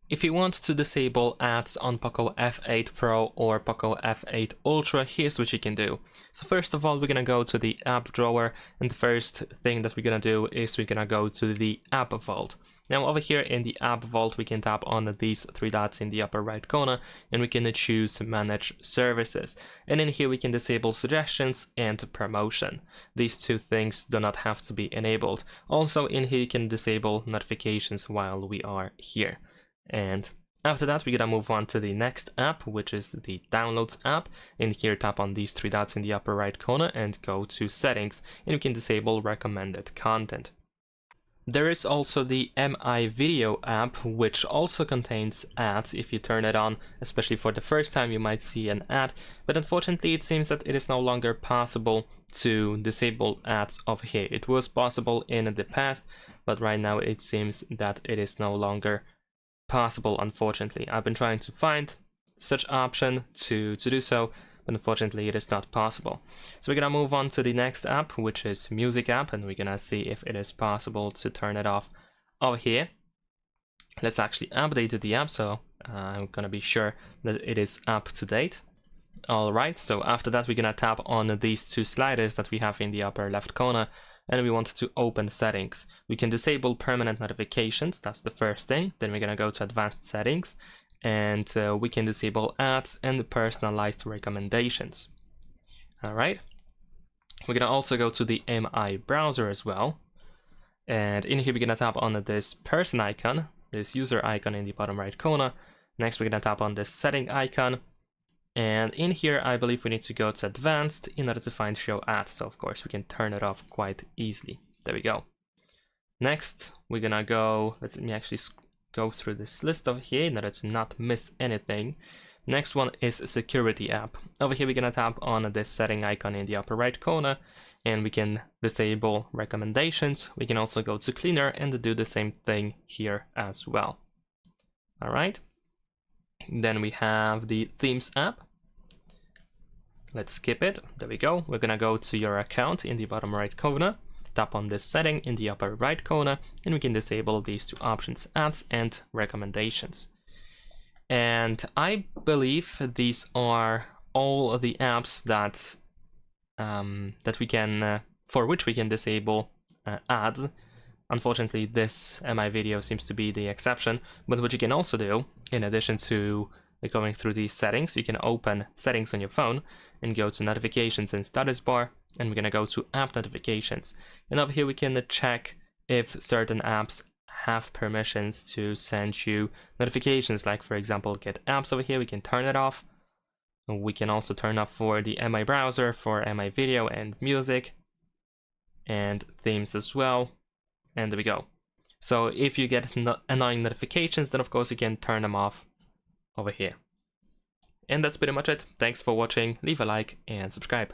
If you want to disable ads on POCO F8 Pro or POCO F8 Ultra, here's what you can do. So first of all, we're gonna go to the app drawer, and the first thing that we're gonna do is we're gonna go to the app vault. Now over here in the app vault, we can tap on these three dots in the upper right corner, and we can choose manage services. And in here we can disable suggestions and promotion. These two things do not have to be enabled. Also in here you can disable notifications while we are here. And after that, we're gonna move on to the next app, which is the Downloads app. In here, tap on these three dots in the upper right corner and go to Settings, and you can disable recommended content. There is also the MIUI app, which also contains ads. If you turn it on, especially for the first time, you might see an ad, but unfortunately it seems that it is no longer possible to disable ads over here. It was possible in the past, but right now it seems that it is no longer possible, unfortunately. I've been trying to find such option to do so, but unfortunately it is not possible. So we're gonna move on to the next app, which is Music app, and we're gonna see if it is possible to turn it off over here. Let's actually update the app, so I'm gonna be sure that it is up to date. Alright, so after that we're gonna tap on these two sliders that we have in the upper left corner, and we want to open settings. We can disable permanent notifications, that's the first thing. Then we're gonna go to advanced settings, and we can disable ads and personalized recommendations. Alright, we're gonna also go to the MI browser as well, and in here we're gonna tap on this person icon, this user icon in the bottom right corner. Next we're gonna tap on this setting icon, and in here I believe we need to go to advanced in order to find show ads. So of course we can turn it off quite easily. There we go. Next we're gonna go, let me actually go through this list over here in order to not miss anything. Next one is security app. Over here we're gonna tap on this setting icon in the upper right corner, and we can disable recommendations. We can also go to cleaner and do the same thing here as well. All right. Then we have the themes app. Let's skip it. There we go. We're gonna go to your account in the bottom right corner, tap on this setting in the upper right corner, and we can disable these two options, ads and recommendations. And I believe these are all of the apps that that we can for which we can disable ads. Unfortunately, this MI video seems to be the exception, but what you can also do, in addition to going through these settings, you can open settings on your phone and go to notifications and status bar, and we're gonna go to app notifications. And over here we can check if certain apps have permissions to send you notifications, like for example get apps over here. We can turn it off. We can also turn off for the MI browser, for MI video and music, and themes as well. And there we go. So if you get annoying notifications, then of course you can turn them off over here. And that's pretty much it. Thanks for watching, leave a like and subscribe.